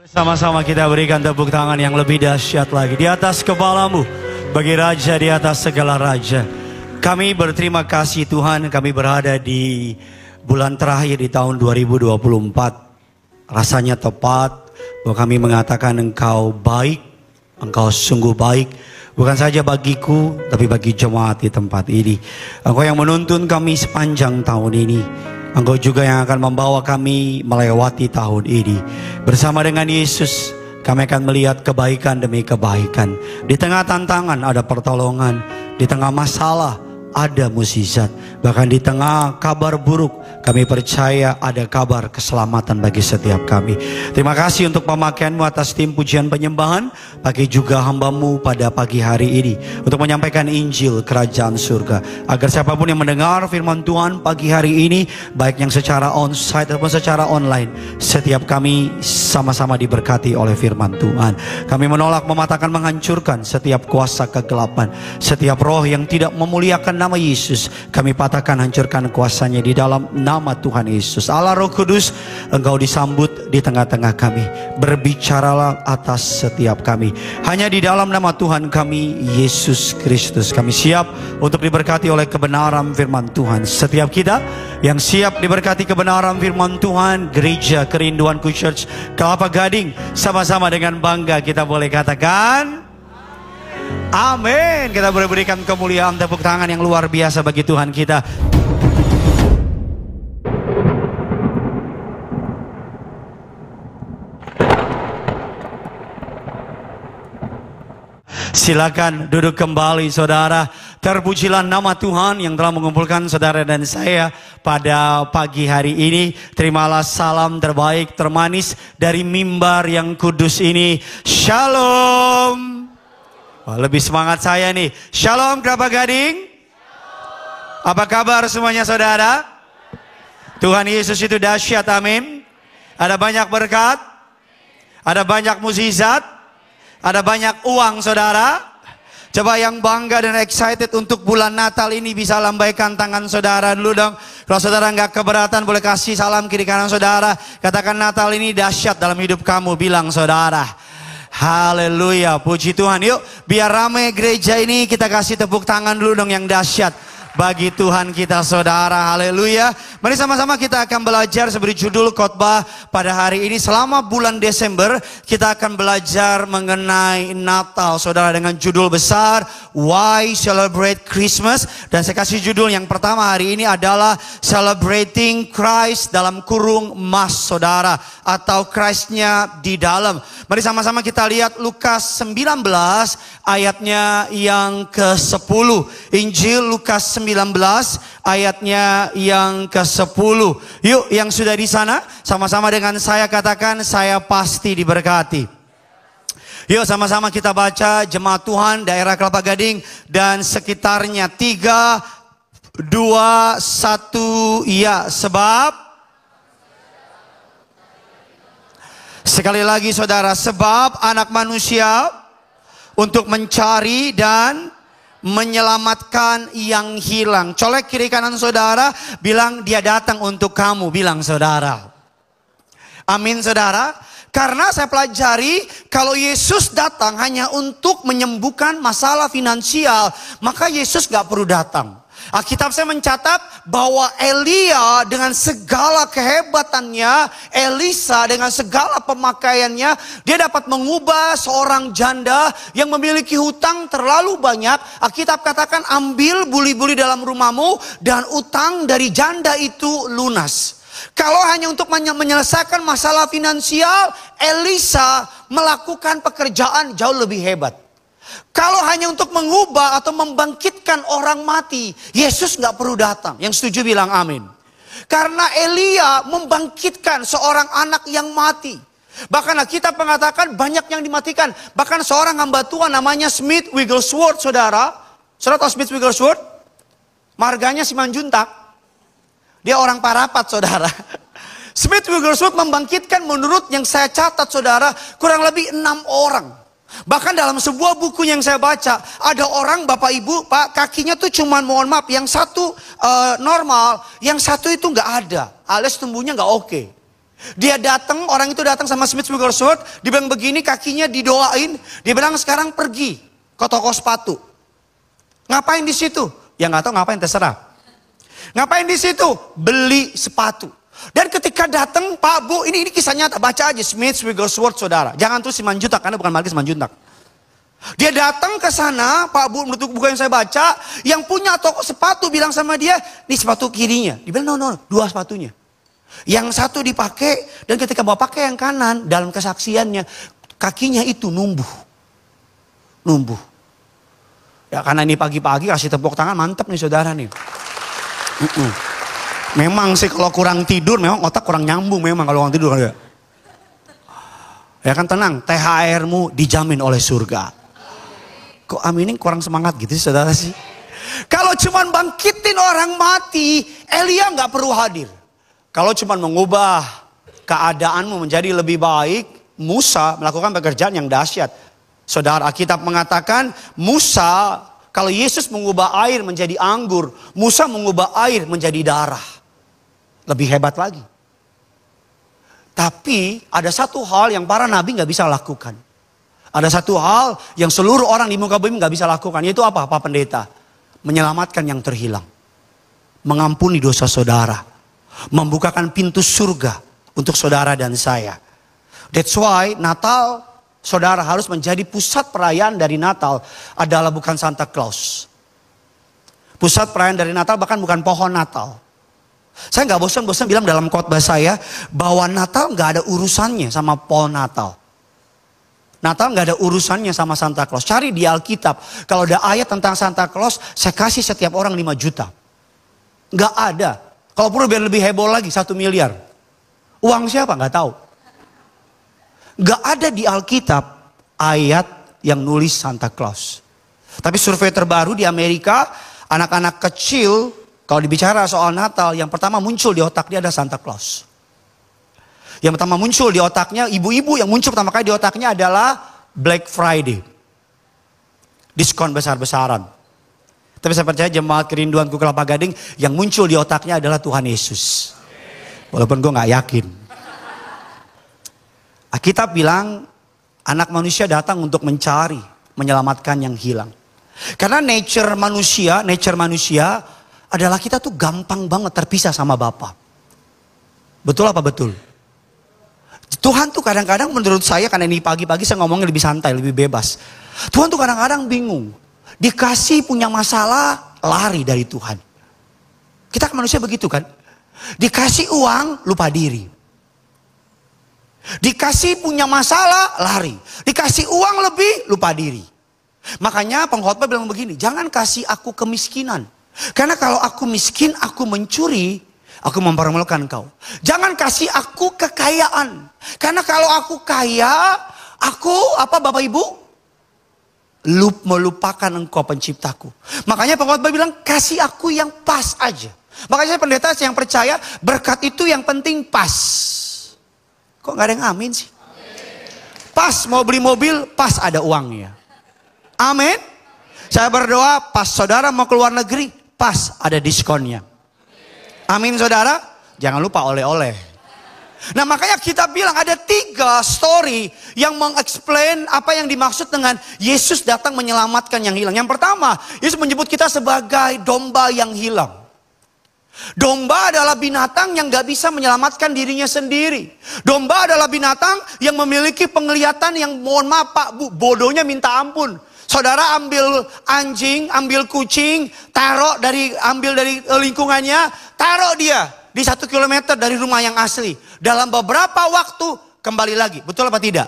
Sama-sama kita berikan tepuk tangan yang lebih dahsyat lagi. Di atas kepalamu, bagi Raja di atas segala Raja. Kami berterima kasih Tuhan, kami berada di bulan terakhir di tahun 2024. Rasanya tepat bahwa kami mengatakan Engkau baik, Engkau sungguh baik. Bukan saja bagiku, tapi bagi jemaat di tempat ini. Engkau yang menuntun kami sepanjang tahun ini. Engkau juga yang akan membawa kami melewati tahun ini. Bersama dengan Yesus, kami akan melihat kebaikan demi kebaikan. Di tengah tantangan ada pertolongan. Di tengah masalah ada mukjizat. Bahkan di tengah kabar buruk, kami percaya ada kabar keselamatan bagi setiap kami. Terima kasih untuk pemakaianmu atas tim pujian penyembahan. Bagi juga hambamu pada pagi hari ini untuk menyampaikan Injil Kerajaan Surga. Agar siapapun yang mendengar firman Tuhan pagi hari ini, baik yang secara onsite ataupun secara online, setiap kami sama-sama diberkati oleh firman Tuhan. Kami menolak, mematahkan, menghancurkan setiap kuasa kegelapan. Setiap roh yang tidak memuliakan nama Yesus, kami patahkan, hancurkan kuasanya di dalam nama Tuhan Yesus. Allah Roh Kudus, Engkau disambut di tengah-tengah kami. Berbicaralah atas setiap kami. Hanya di dalam nama Tuhan kami, Yesus Kristus, kami siap untuk diberkati oleh kebenaran firman Tuhan. Setiap kita yang siap diberkati kebenaran firman Tuhan, Gereja Kerinduanku Church Kelapa Gading, sama-sama dengan bangga kita boleh katakan amin. Kita boleh berikan kemuliaan, tepuk tangan yang luar biasa bagi Tuhan kita. Silakan duduk kembali saudara. Terpujilah nama Tuhan yang telah mengumpulkan saudara dan saya pada pagi hari ini. Terimalah salam terbaik, termanis dari mimbar yang kudus ini. Shalom. Oh, lebih semangat saya nih. Shalom Kelapa Gading. Apa kabar semuanya saudara? Tuhan Yesus itu dahsyat, amin. Ada banyak berkat, ada banyak mukjizat, ada banyak uang saudara. Coba yang bangga dan excited untuk bulan Natal ini bisa lambaikan tangan saudara dulu dong. Kalau saudara nggak keberatan boleh kasih salam kiri kanan saudara. Katakan Natal ini dahsyat dalam hidup kamu, bilang saudara. Haleluya, puji Tuhan. Yuk biar ramai gereja ini, kita kasih tepuk tangan dulu dong yang dahsyat bagi Tuhan kita saudara. Haleluya. Mari sama-sama kita akan belajar seperti judul khotbah pada hari ini. Selama bulan Desember kita akan belajar mengenai Natal saudara, dengan judul besar Why Celebrate Christmas. Dan saya kasih judul yang pertama hari ini adalah Celebrating Christ dalam kurung mas saudara, atau Christnya di dalam. Mari sama-sama kita lihat Lukas 19 ayatnya yang ke-10. Injil Lukas 19 ayatnya yang ke-10. Yuk yang sudah di sana sama-sama dengan saya katakan, saya pasti diberkati. Yuk sama-sama kita baca, jemaat Tuhan daerah Kelapa Gading dan sekitarnya. 3, 2, 1 ya. Sebab, sekali lagi saudara, sebab anak manusia untuk mencari dan menyelamatkan yang hilang. Colek kiri kanan saudara, bilang dia datang untuk kamu, bilang saudara. Amin saudara. Karena saya pelajari kalau Yesus datang hanya untuk menyembuhkan masalah finansial, maka Yesus gak perlu datang. Alkitab saya mencatat bahwa Elia dengan segala kehebatannya, Elisa dengan segala pemakaiannya, dia dapat mengubah seorang janda yang memiliki hutang terlalu banyak. Alkitab katakan ambil buli-buli dalam rumahmu dan utang dari janda itu lunas. Kalau hanya untuk menyelesaikan masalah finansial, Elisa melakukan pekerjaan jauh lebih hebat. Kalau hanya untuk mengubah atau membangkitkan orang mati, Yesus nggak perlu datang. Yang setuju bilang amin. Karena Elia membangkitkan seorang anak yang mati. Bahkan kita mengatakan banyak yang dimatikan. Bahkan seorang hamba Tuhan namanya Smith Wigglesworth saudara. Saudara tahu Smith Wigglesworth? Marganya Simanjuntak. Dia orang Parapat saudara. Smith Wigglesworth membangkitkan menurut yang saya catat saudara kurang lebih 6 orang. Bahkan dalam sebuah buku yang saya baca, ada orang bapak ibu, pak kakinya tuh cuman mohon maaf, yang satu normal, yang satu itu nggak ada, alias tumbuhnya nggak oke. Dia datang, orang itu datang sama Smith Wigglesworth. Dia bilang begini, kakinya didoain. Dia bilang sekarang pergi ke toko sepatu. Ngapain di situ? Ya nggak tahu ngapain, terserah. Ngapain di situ? Beli sepatu. Dan ketika datang, Pak Bu, ini kisah nyata, baca aja Smith Wigglesworth saudara. Jangan tulis Simanjuntak karena bukan Markis Simanjuntak. Dia datang ke sana, Pak Bu, menurut buku yang saya baca, yang punya toko sepatu bilang sama dia, ini sepatu kirinya. Dia bilang, no, dua sepatunya. Yang satu dipakai, dan ketika mau pakai yang kanan, dalam kesaksiannya, kakinya itu numbuh. Ya karena ini pagi-pagi kasih tepuk tangan, mantap nih saudara nih. Memang sih kalau kurang tidur, memang otak kurang nyambung memang kalau kurang tidur. Ya kan tenang, THR-mu dijamin oleh surga. Kok aminin kurang semangat gitu sih saudara sih. Kalau cuman bangkitin orang mati, Elia nggak perlu hadir. Kalau cuman mengubah keadaanmu menjadi lebih baik, Musa melakukan pekerjaan yang dahsyat. Saudara, Alkitab mengatakan Musa, kalau Yesus mengubah air menjadi anggur, Musa mengubah air menjadi darah. Lebih hebat lagi. Tapi ada satu hal yang para nabi nggak bisa lakukan. Ada satu hal yang seluruh orang di muka bumi nggak bisa lakukan. Yaitu apa, Pak Pendeta? Menyelamatkan yang terhilang. Mengampuni dosa saudara. Membukakan pintu surga untuk saudara dan saya. That's why Natal, saudara, harus menjadi pusat perayaan dari Natal adalah bukan Santa Claus. Pusat perayaan dari Natal bahkan bukan pohon Natal. Saya nggak bosan-bosan bilang dalam khotbah saya bahwa Natal nggak ada urusannya sama pohon Natal. Natal nggak ada urusannya sama Santa Claus. Cari di Alkitab. Kalau ada ayat tentang Santa Claus, saya kasih setiap orang 5 juta. Nggak ada. Kalau perlu biar lebih heboh lagi 1 miliar. Uang siapa? Nggak tahu. Nggak ada di Alkitab ayat yang nulis Santa Claus. Tapi survei terbaru di Amerika, anak-anak kecil kalau dibicara soal Natal, yang pertama muncul di otaknya ada Santa Claus. Yang pertama muncul di otaknya, ibu-ibu yang muncul pertama kali di otaknya adalah Black Friday. Diskon besar-besaran. Tapi saya percaya jemaat kerinduanku Kelapa Gading, yang muncul di otaknya adalah Tuhan Yesus. Walaupun gue gak yakin. Alkitab bilang, anak manusia datang untuk mencari, menyelamatkan yang hilang. Karena nature manusia adalah kita tuh gampang banget terpisah sama Bapa. Betul apa betul? Tuhan tuh kadang-kadang menurut saya, karena ini pagi-pagi saya ngomongnya lebih santai, lebih bebas. Tuhan tuh kadang-kadang bingung. Dikasih punya masalah, lari dari Tuhan. Kita kan manusia begitu kan? Dikasih uang, lupa diri. Dikasih punya masalah, lari. Dikasih uang lebih, lupa diri. Makanya pengkhotbah bilang begini, jangan kasih aku kemiskinan. Karena kalau aku miskin, aku mencuri, aku mempermalukan kau. Jangan kasih aku kekayaan. Karena kalau aku kaya, aku Bapak Ibu? Melupakan engkau penciptaku. Makanya pengkhotbah bilang, kasih aku yang pas aja. Makanya saya pendeta yang percaya, berkat itu yang penting pas. Kok gak ada yang amin sih? Pas mau beli mobil, pas ada uangnya. Amin. Saya berdoa, pas saudara mau keluar negeri, pas ada diskonnya. Amin saudara. Jangan lupa oleh-oleh. Nah makanya kita bilang ada 3 story yang mengexplain apa yang dimaksud dengan Yesus datang menyelamatkan yang hilang. Yang pertama, Yesus menyebut kita sebagai domba yang hilang. Domba adalah binatang yang gak bisa menyelamatkan dirinya sendiri. Domba adalah binatang yang memiliki penglihatan yang, mohon maaf Pak Bu, bodohnya minta ampun. Saudara ambil anjing, ambil kucing, ambil dari lingkungannya, taruh dia di 1 kilometer dari rumah yang asli. Dalam beberapa waktu kembali lagi, betul apa tidak?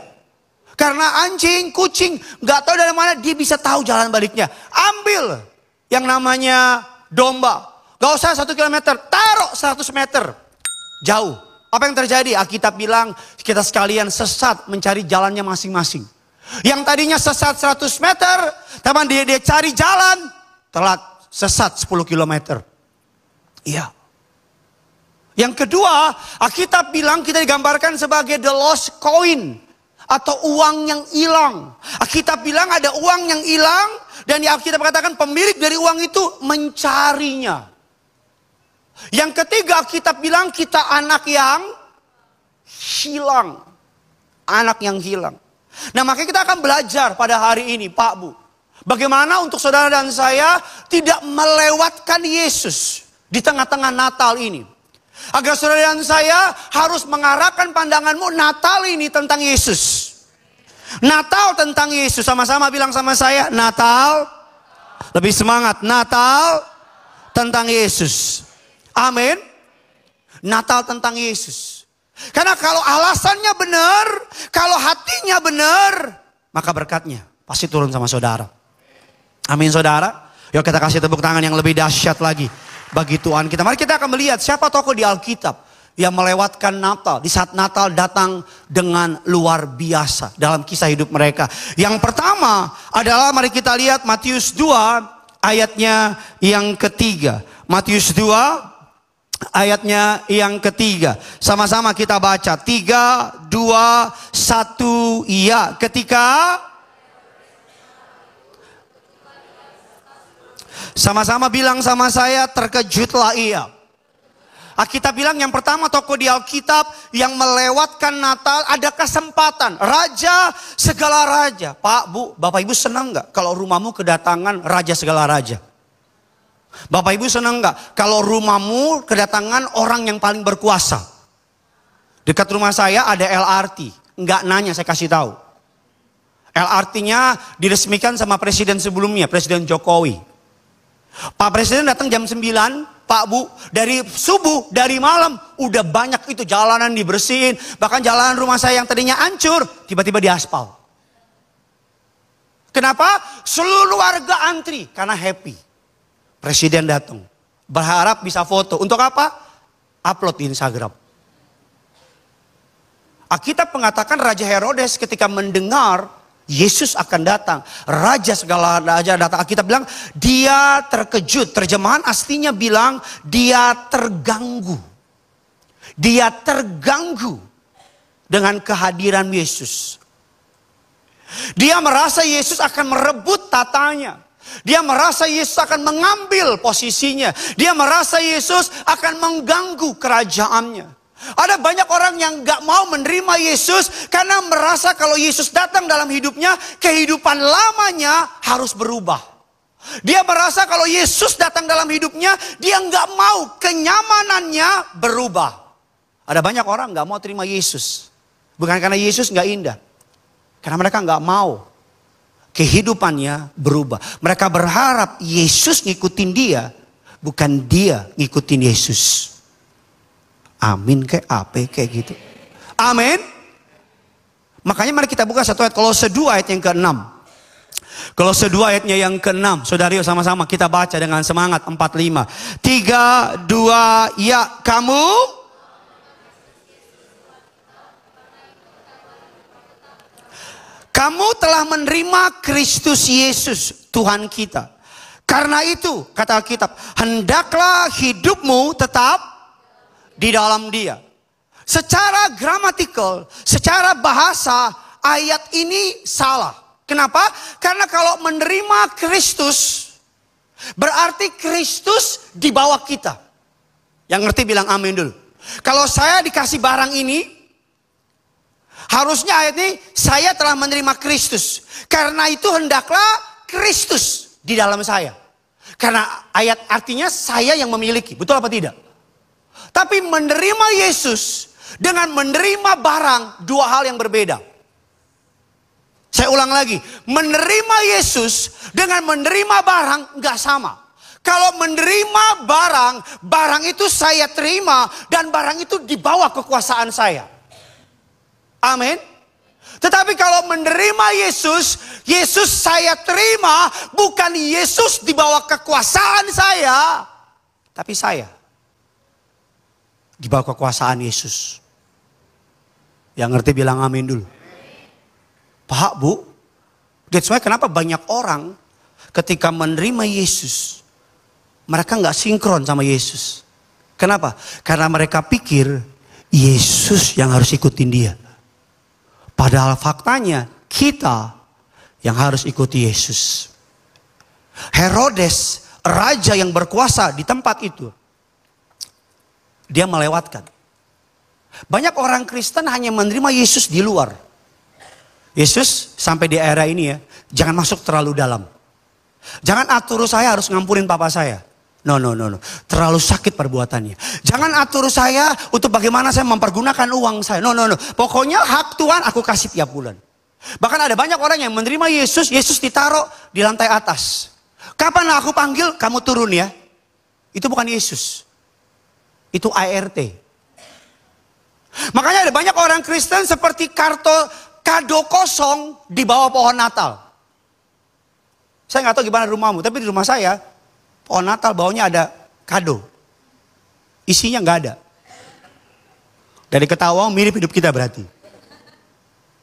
Karena anjing, kucing, gak tahu dari mana dia bisa tahu jalan baliknya. Ambil yang namanya domba. Gak usah 1 kilometer, taruh 100 meter. Jauh. Apa yang terjadi? Alkitab bilang kita sekalian sesat mencari jalannya masing-masing. Yang tadinya sesat 100 meter, teman dia cari jalan, telat sesat 10 kilometer. Iya. Yang kedua, Alkitab bilang kita digambarkan sebagai the lost coin. Atau uang yang hilang. Alkitab bilang ada uang yang hilang, dan di Alkitab katakan pemilik dari uang itu mencarinya. Yang ketiga, Alkitab bilang kita anak yang hilang. Anak yang hilang. Nah, makanya kita akan belajar pada hari ini, Pak Bu. Bagaimana untuk saudara dan saya tidak melewatkan Yesus di tengah-tengah Natal ini. Agar saudara dan saya harus mengarahkan pandanganmu Natal ini tentang Yesus. Natal tentang Yesus. Sama-sama bilang sama saya, Natal. Lebih semangat, Natal tentang Yesus. Amin. Natal tentang Yesus. Karena kalau alasannya benar, kalau hatinya benar, maka berkatnya pasti turun sama saudara. Amin saudara. Yuk kita kasih tepuk tangan yang lebih dahsyat lagi bagi Tuhan kita. Mari kita akan melihat siapa tokoh di Alkitab yang melewatkan Natal. Di saat Natal datang dengan luar biasa dalam kisah hidup mereka. Yang pertama adalah mari kita lihat Matius 2 ayatnya yang ketiga. Matius 2 ayatnya yang ketiga. Sama-sama kita baca. 3, 2, 1, ya. Ketika sama-sama bilang sama saya, terkejutlah ia. Kita bilang yang pertama tokoh di Alkitab yang melewatkan Natal ada kesempatan. Raja segala raja. Pak, Bu, Bapak Ibu senang gak kalau rumahmu kedatangan raja segala raja? Bapak Ibu senang gak kalau rumahmu kedatangan orang yang paling berkuasa? Dekat rumah saya ada LRT. Nggak nanya, saya kasih tahu. LRT-nya diresmikan sama presiden sebelumnya, Presiden Jokowi. Pak Presiden datang jam 9, Pak Bu, dari subuh, dari malam, udah banyak itu jalanan dibersihin. Bahkan jalanan rumah saya yang tadinya hancur, tiba-tiba diaspal. Kenapa? Seluruh warga antri, karena happy. Presiden datang, berharap bisa foto. Untuk apa? Upload di Instagram. Alkitab mengatakan Raja Herodes ketika mendengar Yesus akan datang, raja segala raja datang. Alkitab bilang dia terkejut. Terjemahan aslinya bilang dia terganggu. Dia terganggu dengan kehadiran Yesus. Dia merasa Yesus akan merebut tatanya. Dia merasa Yesus akan mengambil posisinya. Dia merasa Yesus akan mengganggu kerajaannya. Ada banyak orang yang gak mau menerima Yesus karena merasa kalau Yesus datang dalam hidupnya, kehidupan lamanya harus berubah. Dia merasa kalau Yesus datang dalam hidupnya, dia gak mau kenyamanannya berubah. Ada banyak orang gak mau terima Yesus. Bukan karena Yesus gak indah. Karena mereka gak mau kehidupannya berubah. Mereka berharap Yesus ngikutin dia, bukan dia ngikutin Yesus. Amin kayak apa kayak gitu. Amin. Makanya mari kita buka satu ayat Kolose 2 ayat yang ke-6. Kolose 2 ayatnya yang ke-6. Saudari sama-sama kita baca dengan semangat 45. 3, 2, ya kamu. Kamu telah menerima Kristus Yesus Tuhan kita. Karena itu kata Alkitab, hendaklah hidupmu tetap di dalam dia. Secara gramatikal, secara bahasa ayat ini salah. Kenapa? Karena kalau menerima Kristus berarti Kristus di bawah kita. Yang ngerti bilang amin dulu. Kalau saya dikasih barang ini, harusnya ayat ini saya telah menerima Kristus. Karena itu hendaklah Kristus di dalam saya. Karena ayat artinya saya yang memiliki. Betul apa tidak? Tapi menerima Yesus dengan menerima barang dua hal yang berbeda. Saya ulang lagi. Menerima Yesus dengan menerima barang nggak sama. Kalau menerima barang, barang itu saya terima dan barang itu di bawah kekuasaan saya. Amin. Tetapi kalau menerima Yesus, Yesus saya terima, bukan Yesus di bawah kekuasaan saya, tapi saya di bawah kekuasaan Yesus. Yang ngerti bilang amin dulu. Pak, Bu, that's why kenapa banyak orang ketika menerima Yesus, mereka nggak sinkron sama Yesus. Kenapa? Karena mereka pikir Yesus yang harus ikutin dia. Padahal faktanya kita yang harus ikuti Yesus. Herodes, raja yang berkuasa di tempat itu, dia melewatkan. Banyak orang Kristen hanya menerima Yesus di luar. Yesus sampai di era ini ya, jangan masuk terlalu dalam. Jangan atur saya harus ngampunin papa saya. No. Terlalu sakit perbuatannya. Jangan atur saya untuk bagaimana saya mempergunakan uang saya. No. Pokoknya hak Tuhan aku kasih tiap bulan. Bahkan ada banyak orang yang menerima Yesus, Yesus ditaruh di lantai atas. Kapan aku panggil, kamu turun ya. Itu bukan Yesus. Itu ART. Makanya ada banyak orang Kristen seperti kado kosong di bawah pohon Natal. Saya nggak tahu gimana rumahmu, tapi di rumah saya pohon Natal bawahnya ada kado. Isinya nggak ada. Dari ketawa mirip hidup kita berarti.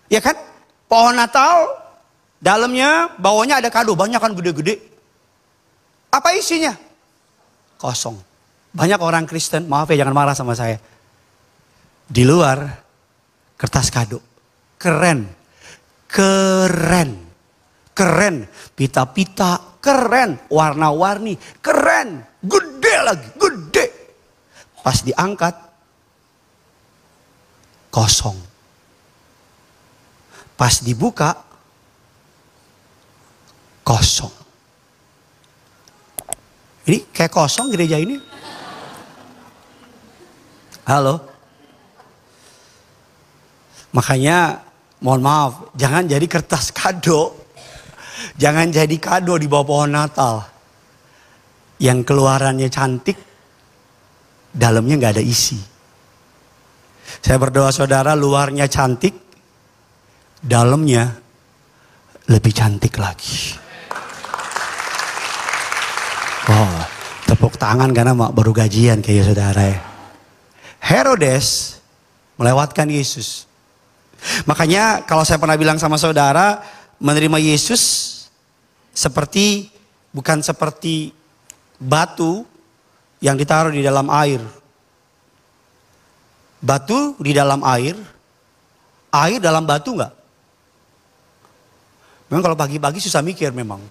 Ya kan? Pohon Natal, dalamnya, bawahnya ada kado, banyak kan gede-gede. Apa isinya? Kosong. Banyak orang Kristen, maaf ya jangan marah sama saya. Di luar, kertas kado. Keren. Pita-pita, keren. Warna-warni, keren. Gede lagi, gede. Pas diangkat, kosong. Pas dibuka, kosong. Ini kayak kosong gereja ini. Halo. Makanya mohon maaf, jangan jadi kertas kado. Jangan jadi kado di bawah pohon Natal. Yang keluarannya cantik, dalamnya gak ada isi. Saya berdoa saudara luarnya cantik, dalamnya lebih cantik lagi. Oh, tepuk tangan karena baru gajian kayak saudara ya. Herodes melewatkan Yesus. Makanya kalau saya pernah bilang sama saudara, menerima Yesus bukan seperti batu yang ditaruh di dalam air. Batu di dalam air dalam batu enggak? Memang kalau pagi-pagi susah mikir memang.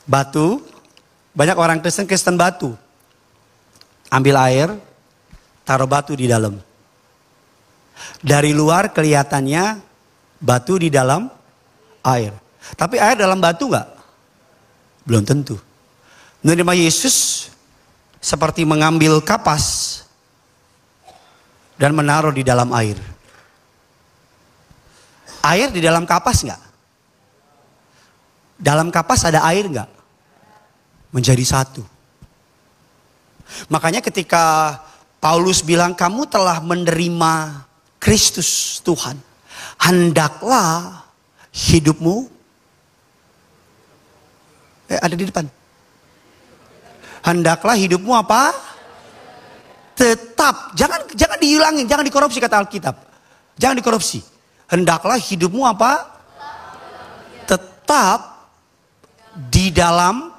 Batu, banyak orang Kristen batu. Ambil air, taruh batu di dalam. Dari luar kelihatannya batu di dalam air. Tapi air dalam batu enggak? Belum tentu. Menerima Yesus seperti mengambil kapas dan menaruh di dalam air. Air di dalam kapas enggak? Dalam kapas ada air enggak? Menjadi satu. Makanya ketika Paulus bilang kamu telah menerima Kristus Tuhan, hendaklah hidupmu ada di depan. Hendaklah hidupmu apa? Tetap. Jangan dihilangin, jangan dikorupsi kata Alkitab. Jangan dikorupsi. Hendaklah hidupmu apa? Tetap di dalam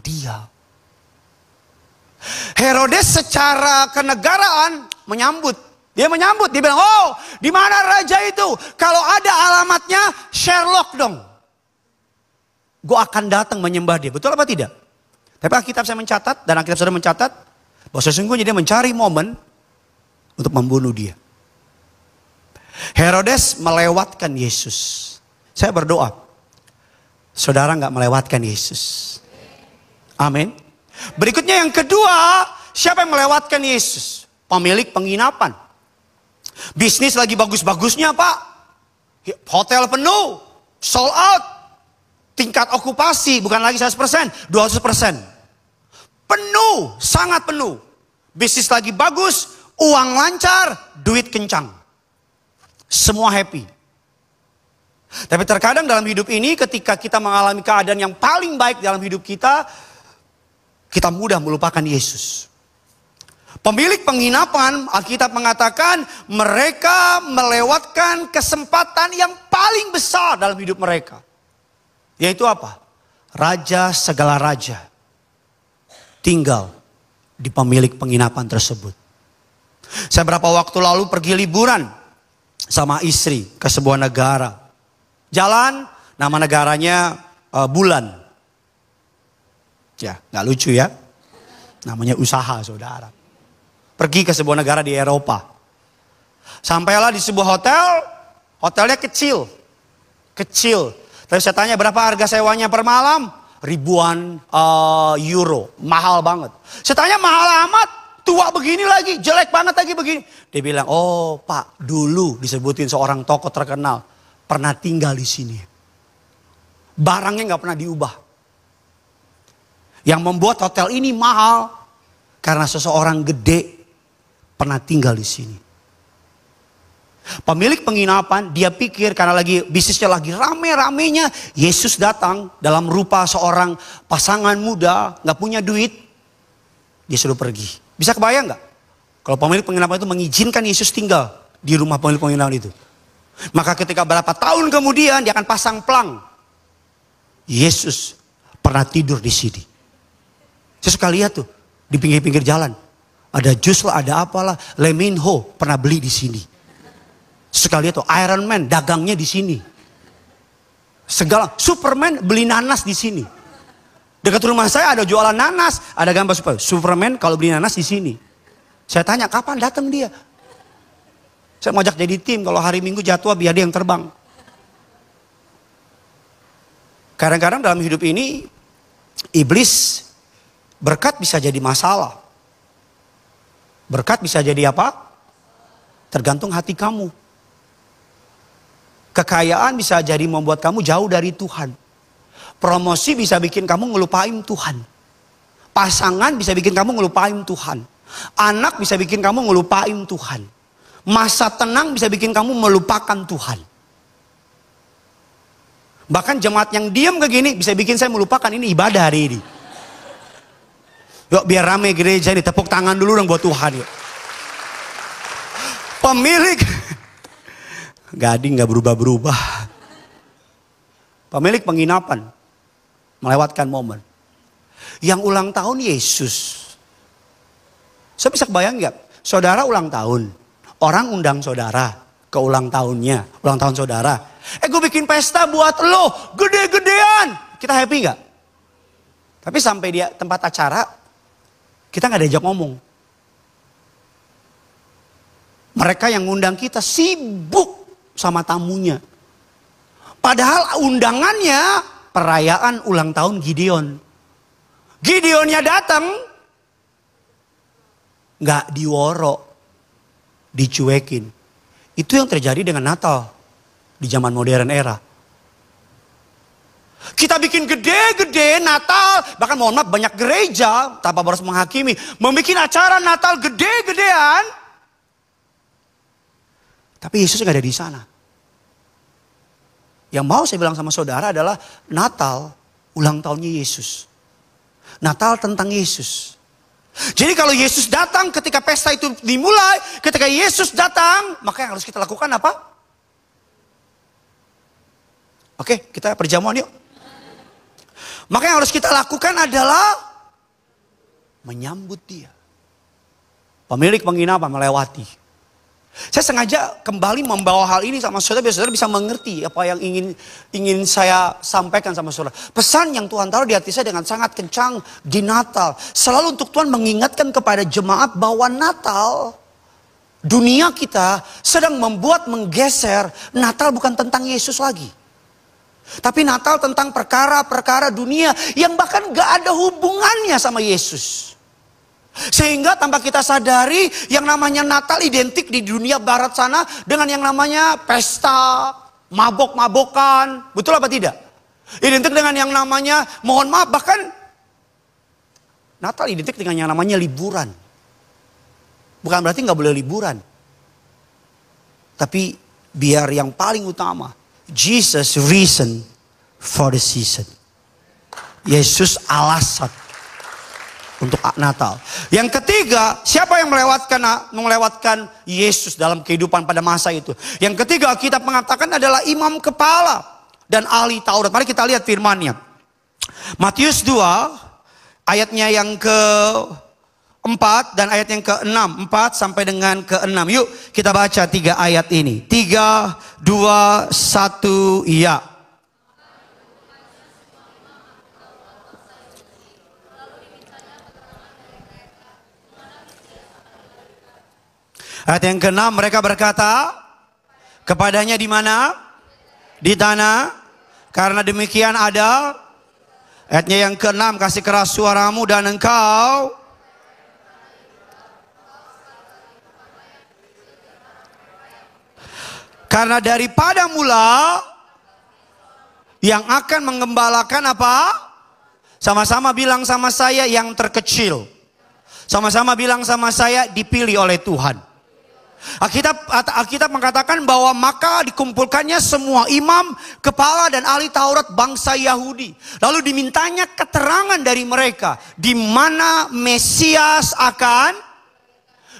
Dia. Herodes secara kenegaraan menyambut. Dia menyambut, dia bilang, oh di mana raja itu? Kalau ada alamatnya, Sherlock dong. Gue akan datang menyembah dia. Betul apa tidak? Tapi Alkitab saya mencatat, dan Alkitab sudah mencatat, bahwa sesungguhnya dia mencari momen untuk membunuh dia. Herodes melewatkan Yesus. Saya berdoa, saudara gak melewatkan Yesus. Amin. Berikutnya yang kedua, siapa yang melewatkan Yesus? Pemilik penginapan. Bisnis lagi bagus-bagusnya Pak. Hotel penuh, sold out. Tingkat okupasi bukan lagi 100%, 200%. Penuh, sangat penuh. Bisnis lagi bagus, uang lancar, duit kencang. Semua happy. Tapi terkadang dalam hidup ini ketika kita mengalami keadaan yang paling baik dalam hidup kita mudah melupakan Yesus. Pemilik penginapan, Alkitab mengatakan mereka melewatkan kesempatan yang paling besar dalam hidup mereka. Yaitu apa? Raja segala raja tinggal di pemilik penginapan tersebut. Saya berapa waktu lalu pergi liburan sama istri ke sebuah negara. Jalan, nama negaranya Bulan. Ya, gak lucu ya. Namanya usaha saudara. pergi ke sebuah negara di Eropa. Sampailah di sebuah hotel, hotelnya kecil. Tapi saya tanya berapa harga sewanya per malam? Ribuan euro, mahal banget. Saya tanya mahal amat, tua begini lagi, jelek banget lagi begini. Dia bilang, oh Pak, dulu disebutin seorang tokoh terkenal, pernah tinggal di sini. Barangnya nggak pernah diubah. Yang membuat hotel ini mahal, karena seseorang gede pernah tinggal di sini. Pemilik penginapan, dia pikir karena lagi bisnisnya lagi rame-ramenya, Yesus datang dalam rupa seorang pasangan muda, gak punya duit, dia suruh pergi. Bisa kebayang gak? Kalau pemilik penginapan itu mengizinkan Yesus tinggal di rumah pemilik penginapan itu. Maka ketika berapa tahun kemudian dia akan pasang pelang. Yesus pernah tidur di sini. Saya suka lihat tuh di pinggir-pinggir jalan. Ada jus lah, ada apalah. Lee Min Ho pernah beli di sini. Suka lihat tuh Iron Man dagangnya di sini. Segala Superman beli nanas di sini. Dekat rumah saya ada jualan nanas, ada gambar Superman kalau beli nanas di sini. Saya tanya kapan datang dia? Saya mau ajak jadi tim kalau hari Minggu jadwal biar dia yang terbang. Kadang-kadang dalam hidup ini iblis berkat bisa jadi masalah. Berkat bisa jadi apa? Tergantung hati kamu. Kekayaan bisa jadi membuat kamu jauh dari Tuhan. Promosi bisa bikin kamu ngelupain Tuhan. Pasangan bisa bikin kamu ngelupain Tuhan. Anak bisa bikin kamu ngelupain Tuhan. Masa tenang bisa bikin kamu melupakan Tuhan. Bahkan jemaat yang diam kayak gini bisa bikin saya melupakan ini ibadah hari ini. Yuk biar rame gereja ini, tepuk tangan dulu dong buat Tuhan yuk. Pemilik Gading gak berubah-berubah. Pemilik penginapan melewatkan momen. Yang ulang tahun Yesus. Saya bisa kebayang gak? Saudara ulang tahun. Orang undang saudara ke ulang tahunnya. Ulang tahun saudara. Gue bikin pesta buat lo. Gede-gedean. Kita happy gak? Tapi sampai dia tempat acara. Kita gak diajak ngomong. Mereka yang ngundang kita sibuk sama tamunya. Padahal undangannya perayaan ulang tahun Gideon. Gideonnya datang, nggak diworo, dicuekin. Itu yang terjadi dengan Natal di zaman modern era. Kita bikin gede-gede Natal, bahkan mohon maaf banyak gereja tanpa harus menghakimi, membuat acara Natal gede-gedean. Tapi Yesus nggak ada di sana. Yang mau saya bilang sama saudara adalah Natal ulang tahunnya Yesus. Natal tentang Yesus. Jadi kalau Yesus datang ketika pesta itu dimulai, ketika Yesus datang, maka yang harus kita lakukan apa? Oke, kita perjamuan yuk. Maka yang harus kita lakukan adalah menyambut dia. Pemilik penginapan melewati. Saya sengaja kembali membawa hal ini sama saudara biar saudara bisa mengerti apa yang ingin saya sampaikan sama saudara. Pesan yang Tuhan taruh di hati saya dengan sangat kencang di Natal. Selalu untuk Tuhan mengingatkan kepada jemaat bahwa Natal, dunia kita sedang menggeser. Natal bukan tentang Yesus lagi. Tapi Natal tentang perkara-perkara dunia yang bahkan gak ada hubungannya sama Yesus. Sehingga tanpa kita sadari yang namanya Natal identik di dunia barat sana dengan yang namanya pesta, mabok-mabokan. Betul apa tidak? Identik dengan yang namanya, mohon maaf, bahkan Natal identik dengan yang namanya liburan. Bukan berarti gak boleh liburan. Tapi biar yang paling utama, Jesus reason for the season. Yesus alasan untuk Natal. Yang ketiga, siapa yang melewatkan Yesus dalam kehidupan pada masa itu? Yang ketiga, kita mengatakan adalah imam kepala dan ahli Taurat. Mari kita lihat firman-Nya. Matius 2 ayatnya yang ke-4 dan ayat yang ke-6, 4 sampai dengan ke-6. Yuk kita baca 3 ayat ini. 3, 2, 1, ya. Ayat yang ke-6, mereka berkata kepadanya, di mana? Di tanah. Karena demikian ada. Ayatnya yang ke-6, kasih keras suaramu dan engkau. Karena daripada mula yang akan menggembalakan apa? Sama-sama bilang sama saya, yang terkecil. Sama-sama bilang sama saya, dipilih oleh Tuhan. Alkitab mengatakan bahwa maka dikumpulkannya semua imam, kepala dan ahli Taurat bangsa Yahudi. Lalu dimintanya keterangan dari mereka di mana Mesias akan.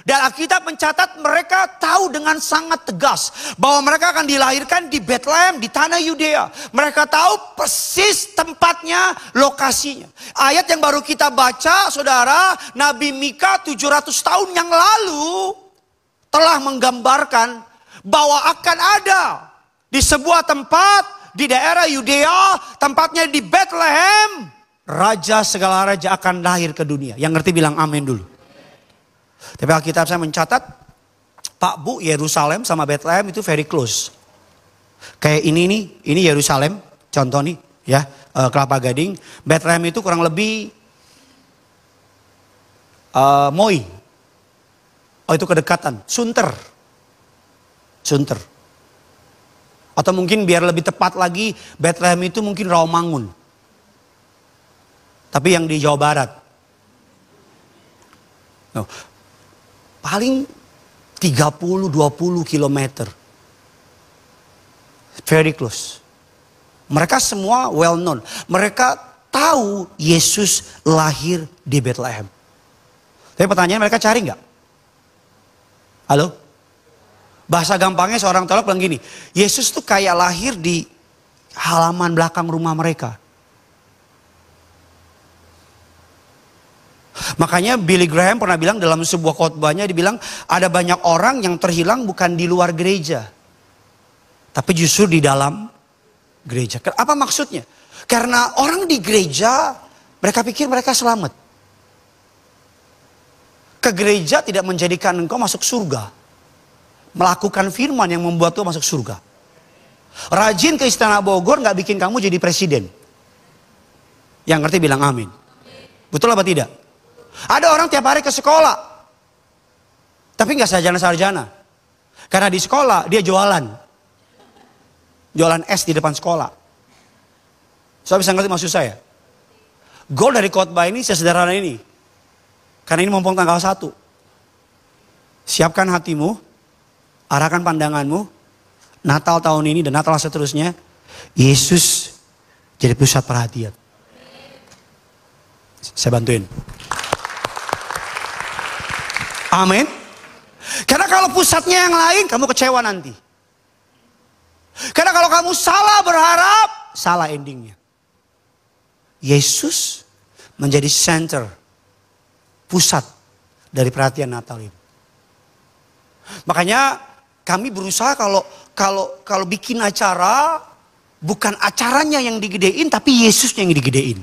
Dan Alkitab mencatat mereka tahu dengan sangat tegas bahwa mereka akan dilahirkan di Bethlehem, di tanah Yudea. Mereka tahu persis tempatnya, lokasinya. Ayat yang baru kita baca, saudara, Nabi Mika 700 tahun yang lalu telah menggambarkan bahwa akan ada di sebuah tempat di daerah Yudea, tempatnya di Bethlehem, raja segala raja akan lahir ke dunia. Yang ngerti bilang amin dulu. Tapi Alkitab saya mencatat, Pak Bu, Yerusalem sama Bethlehem itu very close. Kayak ini Yerusalem, contoh nih ya, Kelapa Gading. Bethlehem itu kurang lebih Moi. Oh, itu kedekatan, Sunter. Atau mungkin biar lebih tepat lagi, Bethlehem itu mungkin Rawamangun. Tapi yang di Jawa Barat. No. Paling 30-20 kilometer. Very close. Mereka semua well known. Mereka tahu Yesus lahir di Bethlehem. Tapi pertanyaan, mereka cari nggak? Halo? Bahasa gampangnya seorang teolog bilang gini, Yesus tuh kayak lahir di halaman belakang rumah mereka. Makanya Billy Graham pernah bilang dalam sebuah khotbahnya, dibilang ada banyak orang yang terhilang bukan di luar gereja, tapi justru di dalam gereja. Apa maksudnya? Karena orang di gereja mereka pikir mereka selamat. Ke gereja tidak menjadikan engkau masuk surga. Melakukan firman yang membuat engkau masuk surga. Rajin ke Istana Bogor gak bikin kamu jadi presiden. Yang ngerti bilang amin. Betul apa tidak? Ada orang tiap hari ke sekolah, tapi gak sarjana-sarjana. Karena di sekolah dia jualan. Jualan es di depan sekolah. Saya bisa ngerti maksud saya. Goal dari khotbah ini sesederhana ini. Karena ini mumpung tanggal 1. Siapkan hatimu, arahkan pandanganmu, Natal tahun ini dan Natal seterusnya, Yesus jadi pusat perhatian. Saya bantuin. Amin. Karena kalau pusatnya yang lain, kamu kecewa nanti. Karena kalau kamu salah berharap, salah endingnya. Yesus menjadi center, pusat dari perhatian Natal ini. Makanya kami berusaha kalau bikin acara, bukan acaranya yang digedein, tapi Yesusnya yang digedein.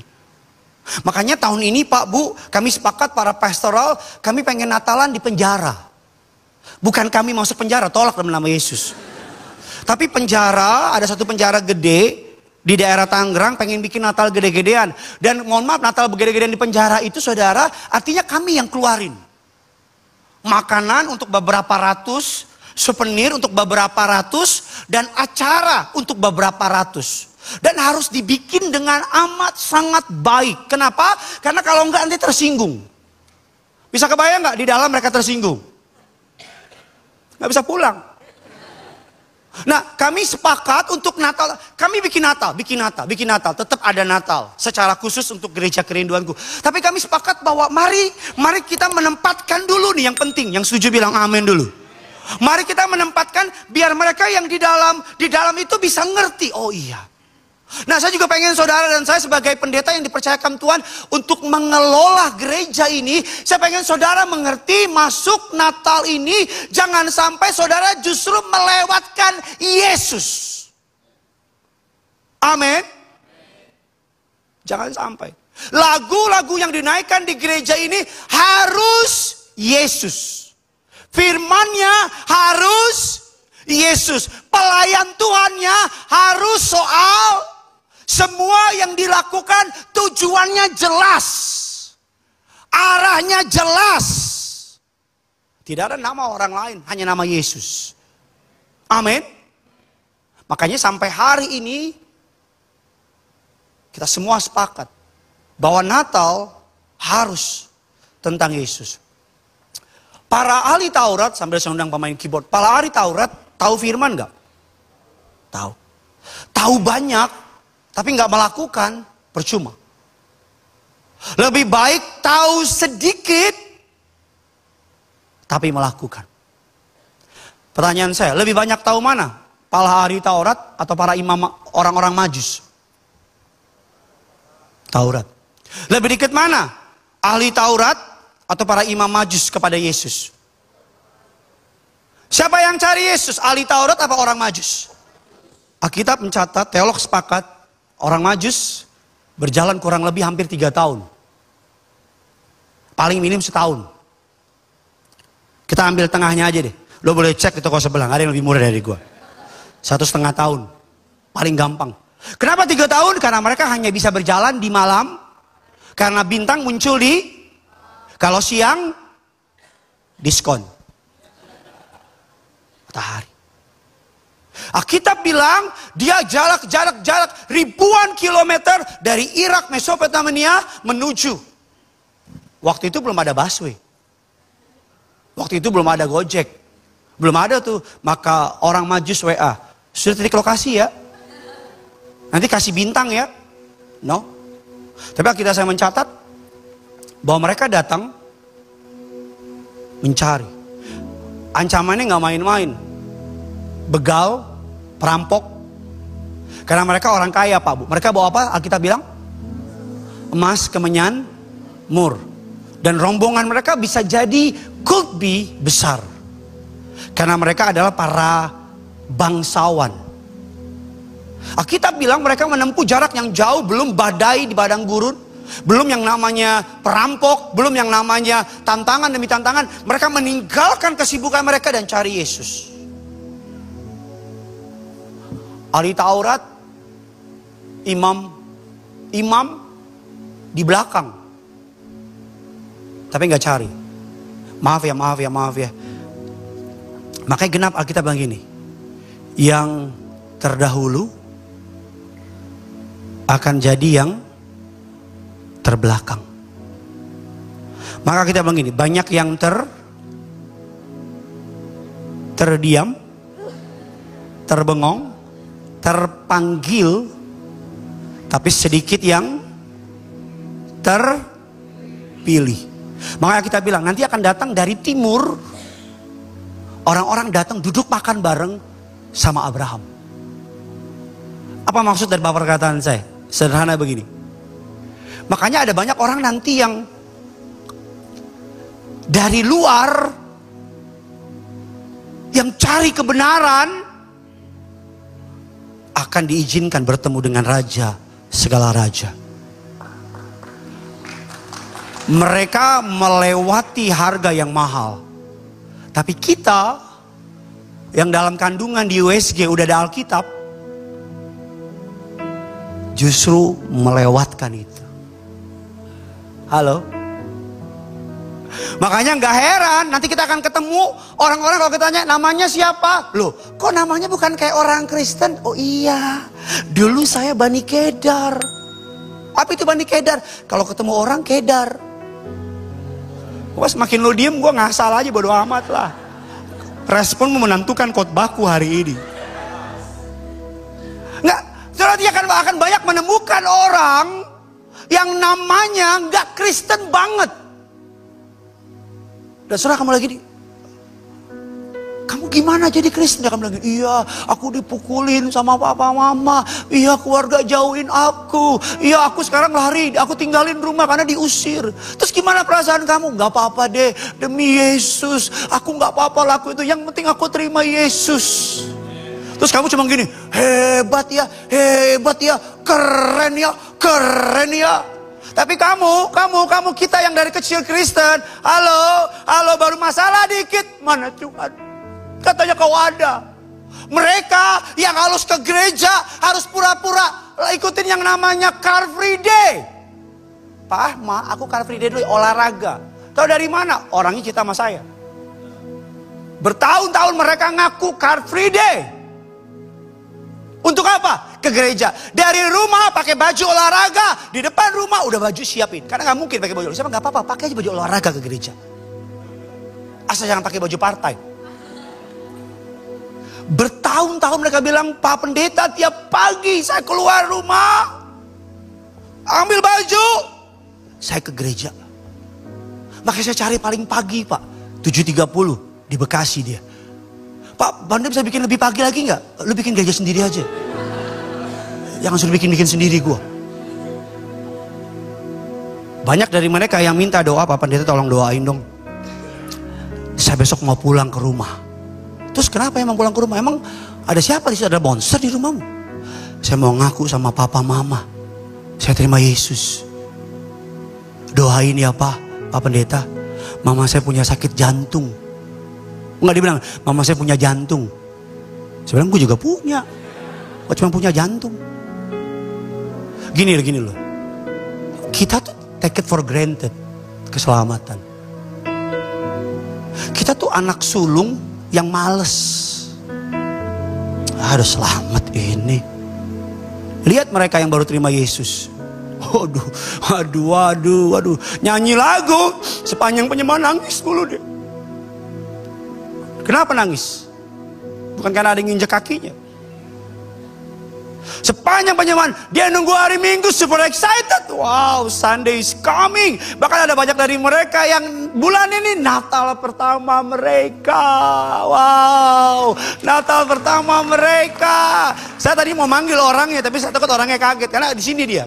Makanya tahun ini Pak Bu, kami sepakat para pastoral, kami pengen Natalan di penjara. Bukan kami masuk penjara, tolak dalam nama Yesus. Tapi penjara, ada satu penjara gede di daerah Tangerang, pengen bikin Natal gede-gedean. Dan mohon maaf, Natal gede-gedean di penjara itu saudara, artinya kami yang keluarin. Makanan untuk beberapa ratus, souvenir untuk beberapa ratus, dan acara untuk beberapa ratus. Dan harus dibikin dengan amat sangat baik. Kenapa? Karena kalau enggak nanti tersinggung. Bisa kebayang enggak di dalam mereka tersinggung? Enggak bisa pulang. Nah, kami sepakat untuk Natal. Kami bikin Natal. Tetap ada Natal. Secara khusus untuk gereja kerinduanku. Tapi kami sepakat bahwa mari kita menempatkan dulu nih yang penting. Yang setuju bilang amin dulu. Mari kita menempatkan biar mereka yang di dalam itu bisa ngerti. Oh iya. Nah, saya juga pengen saudara dan saya sebagai pendeta yang dipercayakan Tuhan untuk mengelola gereja ini, saya pengen saudara mengerti masuk Natal ini jangan sampai saudara justru melewatkan Yesus. Amin. Jangan sampai. Lagu-lagu yang dinaikkan di gereja ini harus Yesus. Firman-Nya harus Yesus. Pelayan Tuhannya harus soal semua yang dilakukan tujuannya jelas. Arahnya jelas. Tidak ada nama orang lain, hanya nama Yesus. Amin. Makanya sampai hari ini kita semua sepakat bahwa Natal harus tentang Yesus. Para ahli Taurat, sambil saya undang pemain keyboard, para ahli Taurat tahu firman nggak? Tahu. Tahu banyak, tapi nggak melakukan, percuma. Lebih baik tahu sedikit, tapi melakukan. Pertanyaan saya, lebih banyak tahu mana? Para ahli Taurat atau para imam orang-orang Majus? Taurat. Lebih dekat mana? Ahli Taurat atau para imam Majus kepada Yesus? Siapa yang cari Yesus? Ahli Taurat atau orang Majus? Alkitab mencatat, teolog sepakat, orang Majus berjalan kurang lebih hampir 3 tahun. Paling minim setahun. Kita ambil tengahnya aja deh. Lo boleh cek di toko sebelah, ada yang lebih murah dari gua. 1,5 tahun. Paling gampang. Kenapa 3 tahun? Karena mereka hanya bisa berjalan di malam. Karena bintang muncul di, kalau siang, diskon. Matahari. Alkitab bilang dia jarak ribuan kilometer dari Irak, Mesopotamia menuju. Waktu itu belum ada busway. Waktu itu belum ada Gojek. Belum ada tuh. Maka orang Majus WA. Sudah titik lokasi ya? Nanti kasih bintang ya? No. Tapi kita saya mencatat bahwa mereka datang mencari. Ancamannya nggak main-main. Begal, perampok. Karena mereka orang kaya Pak Bu. Mereka bawa apa? Alkitab bilang? Emas, kemenyan, mur. Dan rombongan mereka bisa jadi could be besar. Karena mereka adalah para bangsawan. Alkitab bilang mereka menempuh jarak yang jauh, belum badai di padang gurun, belum yang namanya perampok, belum yang namanya tantangan demi tantangan. Mereka meninggalkan kesibukan mereka dan cari Yesus. Ahli Taurat, imam di belakang, tapi nggak cari. Maaf ya. Makanya genap Alkitab bilang gini, yang terdahulu akan jadi yang terbelakang. Maka kita bilang gini, banyak yang terdiam, terbengong, terpanggil, tapi sedikit yang terpilih. Makanya kita bilang nanti akan datang dari timur, orang-orang datang duduk makan bareng sama Abraham. Apa maksud dari perkataan saya? Sederhana begini. Makanya ada banyak orang nanti yang dari luar yang cari kebenaran akan diizinkan bertemu dengan raja segala raja. Mereka melewati harga yang mahal. Tapi kita yang dalam kandungan di USG udah ada Alkitab, justru melewatkan itu. Halo? Makanya gak heran nanti kita akan ketemu orang-orang kalau kita tanya namanya siapa? Loh, kok namanya bukan kayak orang Kristen? Oh iya, dulu saya Bani Kedar. Apa itu Bani Kedar? Kalau ketemu orang Kedar. Wah, semakin lo diem gue ngasal aja, bodo amat lah. Respon menentukan khotbahku hari ini. Nggak, nanti akan banyak menemukan orang yang namanya nggak Kristen banget. Dan saudara kamu lagi kamu gimana jadi Kristen? Dia akan bilang, iya aku dipukulin sama papa mama, iya keluarga jauhin aku, iya aku sekarang lari, aku tinggalin rumah karena diusir. Terus gimana perasaan kamu? Gak apa-apa deh, demi Yesus aku gak apa-apa laku itu, yang penting aku terima Yesus. Terus kamu cuma gini, hebat ya, keren ya. Tapi kamu kita yang dari kecil Kristen, halo baru masalah dikit, mana Tuhan? Katanya kau ada. Mereka yang harus ke gereja, harus pura-pura ikutin yang namanya Car Free Day. Pak, aku Car Free Day dulu olahraga. Tahu dari mana? Orangnya cerita sama saya. Bertahun-tahun mereka ngaku Car Free Day. Untuk apa? Ke gereja. Dari rumah pakai baju olahraga. Di depan rumah udah baju siapin. Karena gak mungkin pakai baju olahraga. Gak apa-apa, pakai aja baju olahraga ke gereja. Asal jangan pakai baju partai. Bertahun-tahun mereka bilang, Pak Pendeta tiap pagi saya keluar rumah. Ambil baju. Saya ke gereja. Makanya saya cari paling pagi Pak. 7.30 di Bekasi dia. Pak, Banda bisa bikin lebih pagi lagi nggak? Lu bikin gereja sendiri aja. Jangan suruh bikin sendiri gua. Banyak dari mereka yang minta doa, Pak Pendeta tolong doain dong. Saya besok mau pulang ke rumah. Terus kenapa emang pulang ke rumah? Emang ada siapa di situ? Ada monster di rumahmu? Saya mau ngaku sama papa mama. Saya terima Yesus. Doain ya Pak Pendeta. Mama saya punya sakit jantung. Enggak, dia bilang, mama saya punya jantung. Saya bilang, gue juga punya. Gue cuma punya jantung. Gini loh. Kita tuh take it for granted. Keselamatan. Kita tuh anak sulung yang males. Harus selamat ini. Lihat mereka yang baru terima Yesus. Waduh. Nyanyi lagu. Sepanjang penyembahan nangis mulu deh. Kenapa nangis? Bukan karena ada yang nginjek kakinya. Sepanjang penyembahan dia nunggu hari Minggu super excited. Wow, Sunday is coming. Bahkan ada banyak dari mereka yang bulan ini Natal pertama mereka. Wow, Natal pertama mereka. Saya tadi mau manggil orangnya tapi saya takut orangnya kaget karena di sini dia.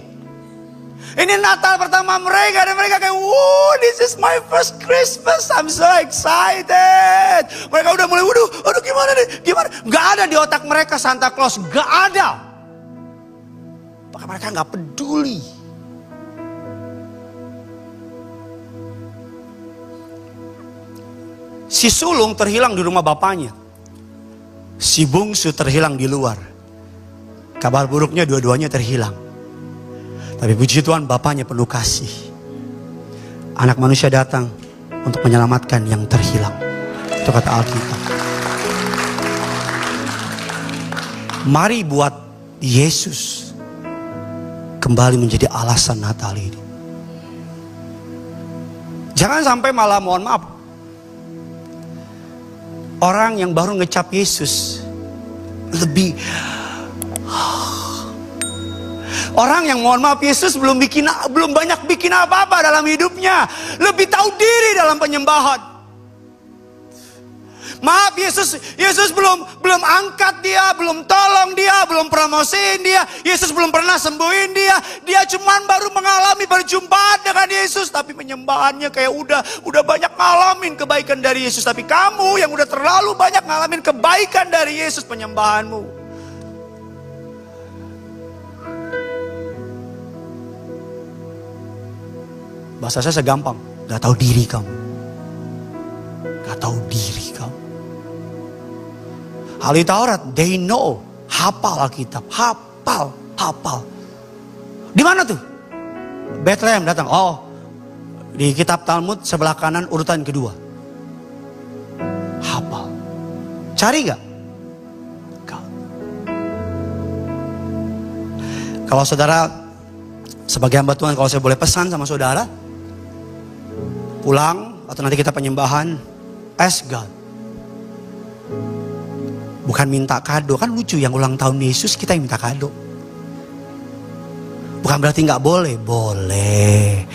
Ini Natal pertama mereka dan mereka kayak, wow, this is my first Christmas, I'm so excited. Mereka udah mulai, aduh gimana nih, gimana? Gak ada di otak mereka Santa Claus, gak ada. Bahkan mereka gak peduli. Si sulung terhilang di rumah bapaknya. Si bungsu terhilang di luar. Kabar buruknya dua-duanya terhilang. Tapi puji Tuhan bapaknya penuh kasih. Anak manusia datang untuk menyelamatkan yang terhilang. Itu kata Alkitab. Mari buat Yesus kembali menjadi alasan Natal ini. Jangan sampai malah mohon maaf. Orang yang baru ngecap Yesus lebih... Orang yang mohon maaf Yesus belum banyak bikin apa-apa dalam hidupnya. Lebih tahu diri dalam penyembahan. Maaf Yesus belum angkat dia, belum tolong dia, belum promosiin dia. Yesus belum pernah sembuhin dia. Dia cuman baru mengalami perjumpaan dengan Yesus. Tapi penyembahannya kayak udah banyak ngalamin kebaikan dari Yesus. Tapi kamu yang udah terlalu banyak ngalamin kebaikan dari Yesus penyembahanmu. Bahasa saya segampang, gak tahu diri kamu. Gak tahu diri kamu. Ahli Taurat, they know. Hafal Alkitab, hafal. Di mana tuh? Bethlehem datang. Oh, di kitab Talmud sebelah kanan urutan kedua. Hafal. Cari gak? Gak. Kalau saudara, sebagai hamba Tuhan, kalau saya boleh pesan sama saudara, pulang atau nanti kita penyembahan, ask God. Bukan minta kado, kan lucu yang ulang tahun Yesus kita yang minta kado. Bukan berarti nggak boleh, boleh.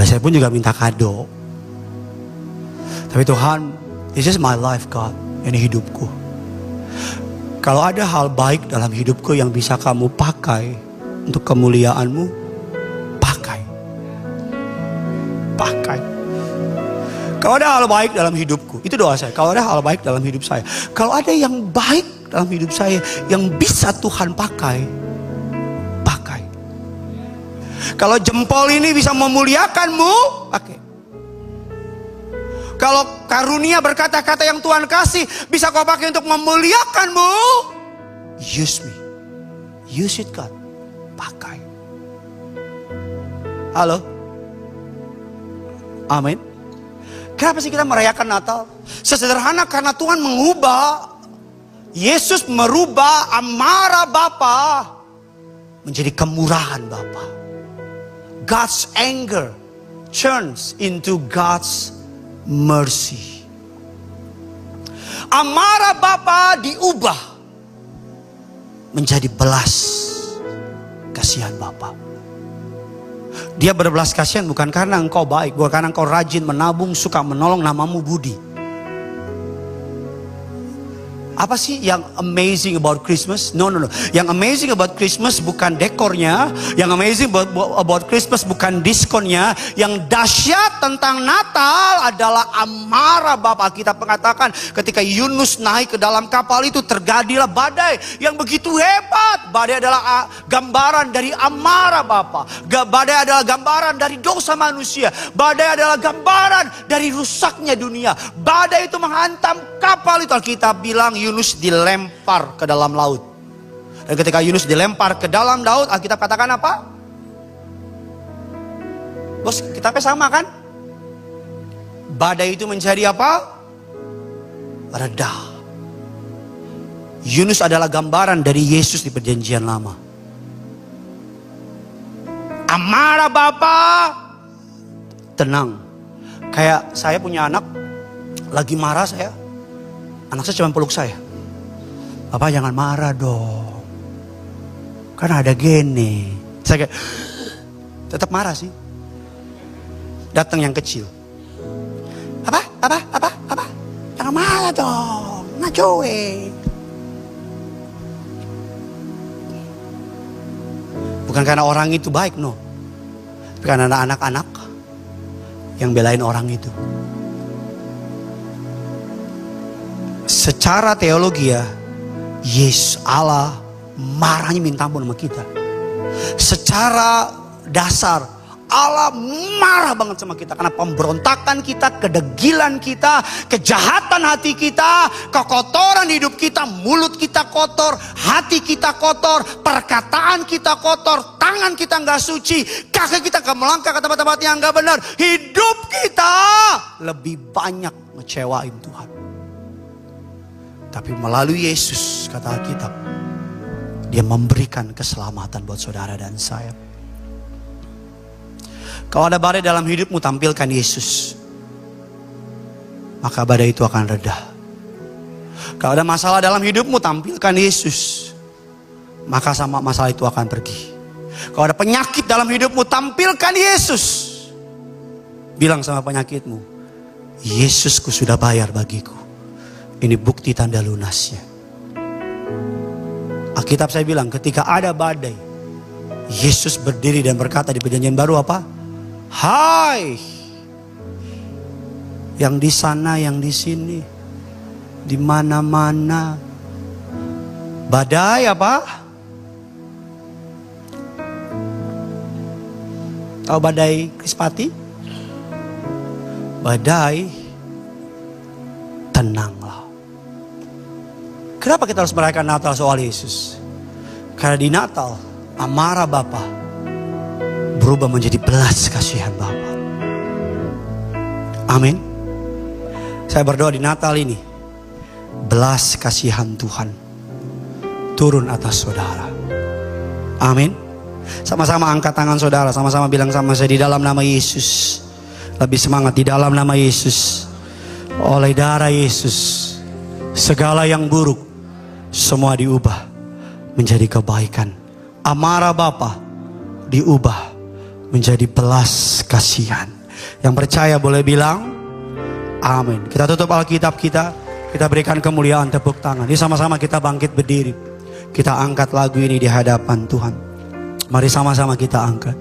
Saya pun juga minta kado. Tapi Tuhan, this is my life God, ini hidupku. Kalau ada hal baik dalam hidupku yang bisa kamu pakai untuk kemuliaan-Mu, pakai. Kalau ada hal baik dalam hidupku, itu doa saya. Kalau ada hal baik dalam hidup saya, kalau ada yang baik dalam hidup saya yang bisa Tuhan pakai. Kalau jempol ini bisa memuliakanmu, pakai. Kalau karunia berkata-kata yang Tuhan kasih bisa kau pakai untuk memuliakanmu, use me. Use it God. Pakai. Halo. Amin. Kenapa sih kita merayakan Natal? Sesederhana karena Tuhan mengubah. Yesus merubah amarah Bapa menjadi kemurahan Bapa. God's anger turns into God's mercy. Amarah Bapa diubah menjadi belas kasihan Bapa. Dia berbelas kasihan bukan karena engkau baik, bukan karena engkau rajin menabung, suka menolong, namamu Budi. Apa sih yang amazing about Christmas? No. Yang amazing about Christmas bukan dekornya. Yang amazing about Christmas bukan diskonnya. Yang dahsyat tentang Natal adalah amarah Bapa. Kita mengatakan ketika Yunus naik ke dalam kapal itu terjadilah badai yang begitu hebat. Badai adalah gambaran dari amarah Bapa. Badai adalah gambaran dari dosa manusia. Badai adalah gambaran dari rusaknya dunia. Badai itu menghantam kapal itu. Alkitab bilang Yunus dilempar ke dalam laut. Dan ketika Yunus dilempar ke dalam laut, Alkitab katakan apa? Bos, kitabnya sama kan? Badai itu menjadi apa? Reda. Yunus adalah gambaran dari Yesus di perjanjian lama. Amarah Bapa tenang. Kayak saya punya anak, lagi marah saya. Anak saya cuma peluk saya. Papa jangan marah dong. Kan ada gini. Saya kayak tetap marah sih. Datang yang kecil. Apa? Jangan marah dong. Ngacoe. Bukan karena orang itu baik, no. Tapi karena anak-anak yang belain orang itu. Secara teologi ya, Yesus Allah marahnya minta ampun sama kita. Secara dasar Allah marah banget sama kita karena pemberontakan kita, kedegilan kita, kejahatan hati kita, kekotoran hidup kita, mulut kita kotor, hati kita kotor, perkataan kita kotor, tangan kita nggak suci, kaki kita nggak melangkah ke tempat-tempat yang nggak benar. Hidup kita lebih banyak ngecewain Tuhan. Tapi melalui Yesus, kata Alkitab, Dia memberikan keselamatan buat saudara dan saya. Kalau ada badai dalam hidupmu, tampilkan Yesus. Maka badai itu akan reda. Kalau ada masalah dalam hidupmu, tampilkan Yesus. Maka sama masalah itu akan pergi. Kalau ada penyakit dalam hidupmu, tampilkan Yesus. Bilang sama penyakitmu, Yesusku sudah bayar bagiku. Ini bukti tanda lunasnya. Alkitab saya bilang ketika ada badai, Yesus berdiri dan berkata di perjanjian baru apa? Hai, yang di sana, yang di sini, di mana-mana. Badai apa? Tahu badai Krispati? Badai, tenanglah. Kenapa kita harus merayakan Natal soal Yesus? Karena di Natal, amarah Bapa berubah menjadi belas kasihan Bapa. Amin. Saya berdoa di Natal ini, belas kasihan Tuhan turun atas saudara. Amin. Sama-sama angkat tangan saudara, sama-sama bilang sama saya, di dalam nama Yesus. Lebih semangat, di dalam nama Yesus. Oleh darah Yesus, segala yang buruk semua diubah menjadi kebaikan. Amarah Bapa diubah menjadi belas kasihan. Yang percaya boleh bilang amin. Kita tutup Alkitab kita. Kita berikan kemuliaan, tepuk tangan. Ini sama-sama kita bangkit berdiri. Kita angkat lagu ini di hadapan Tuhan. Mari sama-sama kita angkat.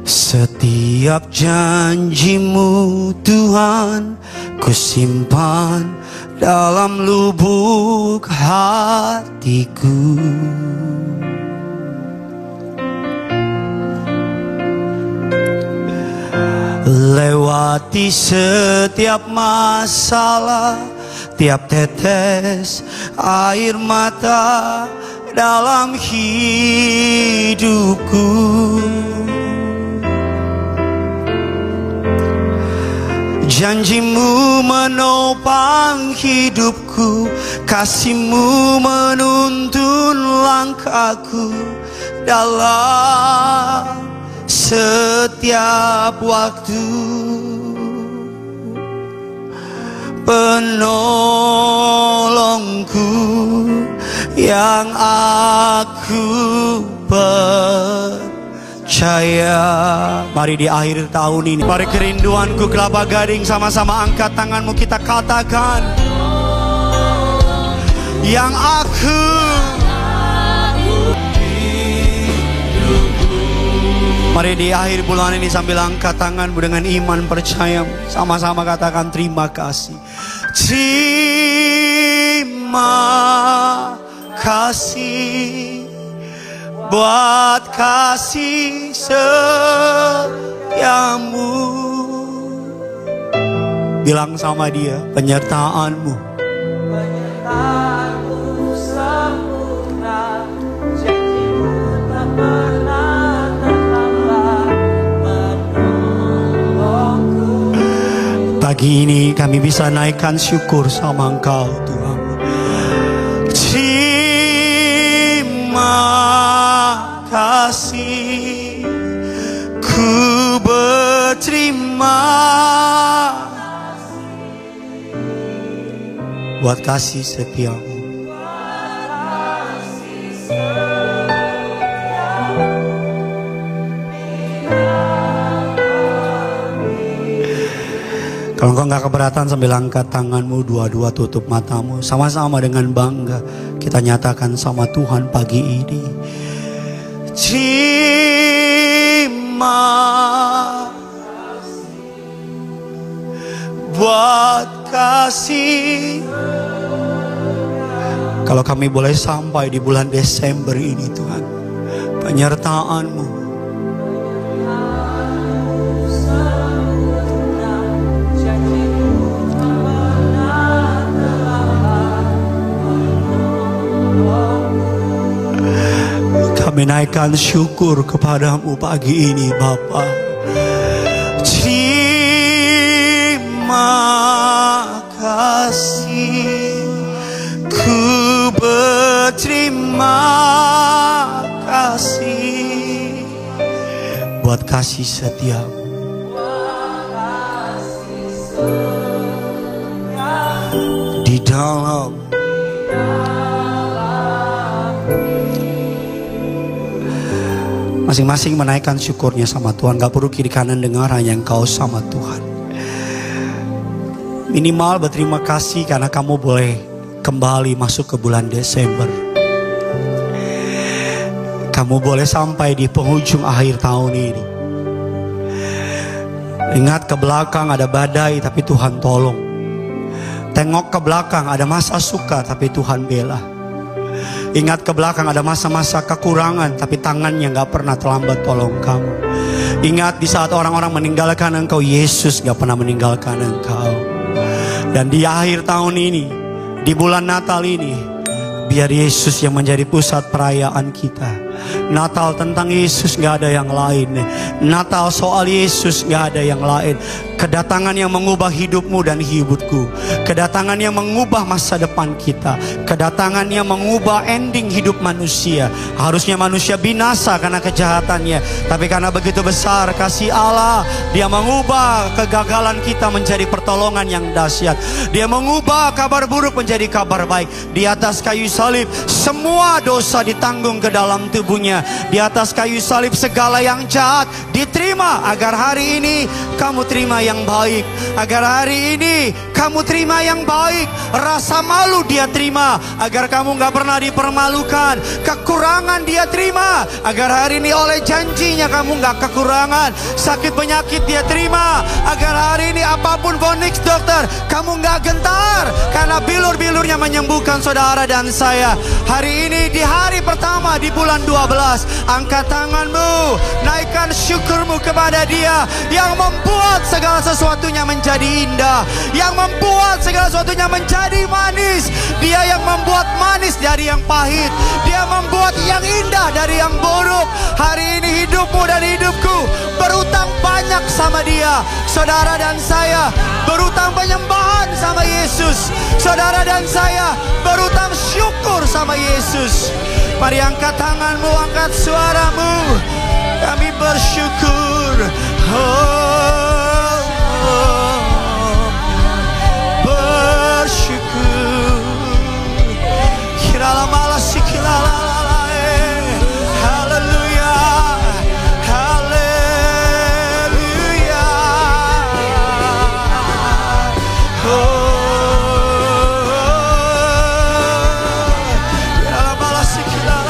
Setiap janjimu Tuhan ku simpan dalam lubuk hatiku. melewati setiap masalah, tiap tetes air mata dalam hidupku. Janjimu menopang hidupku, kasihmu menuntun langkahku dalam setiap waktu. Penolongku yang aku percaya. Mari di akhir tahun ini, mari kerinduanku Kelapa Gading, sama-sama angkat tanganmu, kita katakan yang aku. Mari di akhir bulan ini sambil angkat tanganmu dengan iman percaya, sama-sama katakan terima kasih. Terima kasih buat kasih setiamu. Bilang sama dia, penyertaanmu sempurna, janjimu tak pernah terlambat menolongku. Pagi ini kami bisa naikkan syukur sama Engkau Tuhan. Terima kasih, ku berterima buat kasih setiamu. Kalau engkau gak keberatan sambil angkat tanganmu, dua-dua tutup matamu, sama-sama dengan bangga kita nyatakan sama Tuhan pagi ini. Terima kasih buat kasih. Kalau kami boleh sampai di bulan Desember ini Tuhan, penyertaan-Mu, kami naikkan syukur kepadamu pagi ini Bapa. Terima kasih, ku berterima kasih buat kasih setiamu. Di dalam masing-masing menaikkan syukurnya sama Tuhan. Gak perlu kiri kanan dengar, hanya Engkau sama Tuhan. Minimal berterima kasih karena kamu boleh kembali masuk ke bulan Desember. Kamu boleh sampai di penghujung akhir tahun ini. Ingat ke belakang ada badai tapi Tuhan tolong. Tengok ke belakang ada masa suka tapi Tuhan bela. Ingat ke belakang ada masa-masa kekurangan tapi tangannya gak pernah terlambat tolong kamu. Ingat di saat orang-orang meninggalkan engkau, Yesus gak pernah meninggalkan engkau. Dan di akhir tahun ini, di bulan Natal ini, biar Yesus yang menjadi pusat perayaan kita. Natal tentang Yesus, gak ada yang lain. Natal soal Yesus, gak ada yang lain. Kedatangan yang mengubah hidupmu dan hidupku. Kedatangan yang mengubah masa depan kita. Kedatangan yang mengubah ending hidup manusia. Harusnya manusia binasa karena kejahatannya, tapi karena begitu besar kasih Allah, Dia mengubah kegagalan kita menjadi pertolongan yang dahsyat. Dia mengubah kabar buruk menjadi kabar baik. Di atas kayu salib semua dosa ditanggung ke dalam tubuhnya. Di atas kayu salib segala yang jahat diterima, agar hari ini kamu terima yang baik. Agar hari ini kamu terima yang baik. Rasa malu Dia terima, agar kamu gak pernah dipermalukan. Kekurangan Dia terima, agar hari ini oleh janjinya kamu gak kekurangan. Sakit penyakit Dia terima, agar hari ini apapun vonis dokter kamu gak gentar, karena bilur-bilurnya menyembuhkan saudara dan saya. Hari ini di hari pertama di bulan 12 12. Angkat tanganmu, naikkan syukurmu kepada Dia yang membuat segala sesuatunya menjadi indah, yang membuat segala sesuatunya menjadi manis. Dia yang membuat manis dari yang pahit, Dia membuat yang indah dari yang buruk. Hari ini hidupmu dan hidupku berutang banyak sama Dia. Saudara dan saya berutang penyembahan sama Yesus. Saudara dan saya berutang syukur sama Yesus. Mari angkat tanganmu, angkat suaramu. Kami bersyukur. Bersyukur. Kirala malas sikilala. Haleluya. Haleluya. Kirala malas sikilala.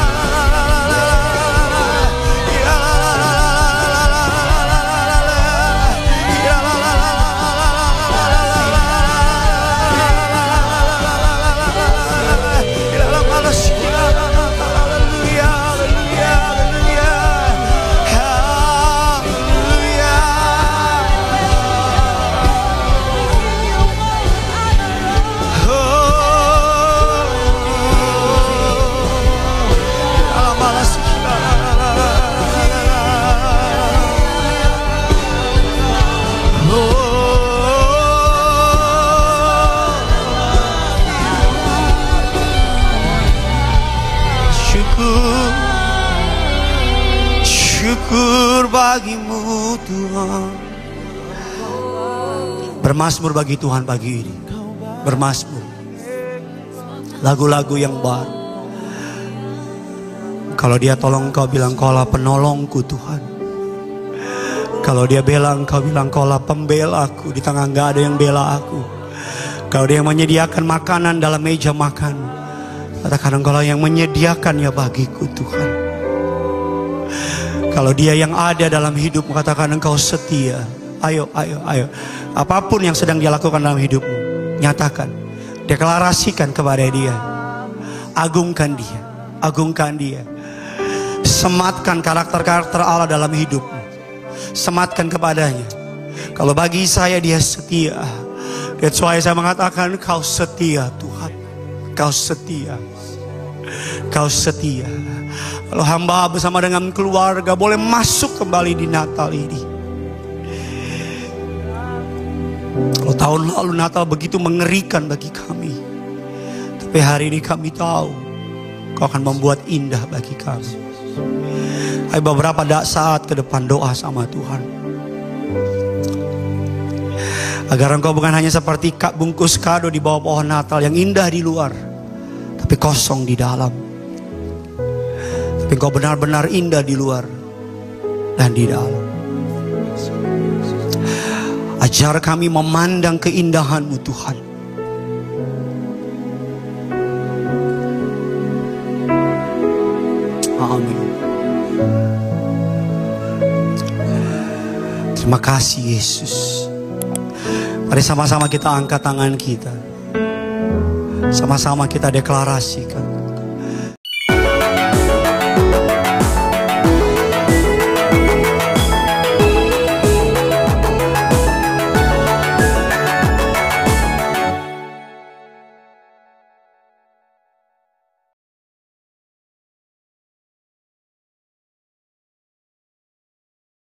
Syukur bagimu Tuhan. Bermazmur bagi Tuhan pagi ini. Bermazmur. Lagu-lagu yang baru. Kalau Dia tolong engkau, bilang Kaulah penolongku Tuhan. Kalau Dia bela engkau, bilang Kaulah pembelaku. Di tengah enggak ada yang bela aku. Kalau Dia yang menyediakan makanan dalam meja makan, katakan Engkaulah yang menyediakannya bagiku Tuhan. Kalau Dia yang ada dalam hidupmu, katakan Engkau setia. Ayo, ayo, ayo. Apapun yang sedang Dia lakukan dalam hidupmu, nyatakan, deklarasikan kepada Dia. Agungkan Dia, agungkan Dia. Sematkan karakter-karakter Allah dalam hidupmu. Sematkan kepadanya. Kalau bagi saya Dia setia. That's why saya mengatakan Kau setia Tuhan. Kau setia. Kau setia. Kalau hamba bersama dengan keluarga boleh masuk kembali di Natal ini. Kalau tahun lalu Natal begitu mengerikan bagi kami, tapi hari ini kami tahu Kau akan membuat indah bagi kami. Ayo beberapa saat ke depan doa sama Tuhan, agar engkau bukan hanya seperti bungkus kado di bawah pohon Natal yang indah di luar, tapi kosong di dalam. Tapi engkau benar-benar indah di luar dan di dalam. Ajar kami memandang keindahan-Mu Tuhan. Amin. Terima kasih Yesus. Mari sama-sama kita angkat tangan kita. Sama-sama kita deklarasikan.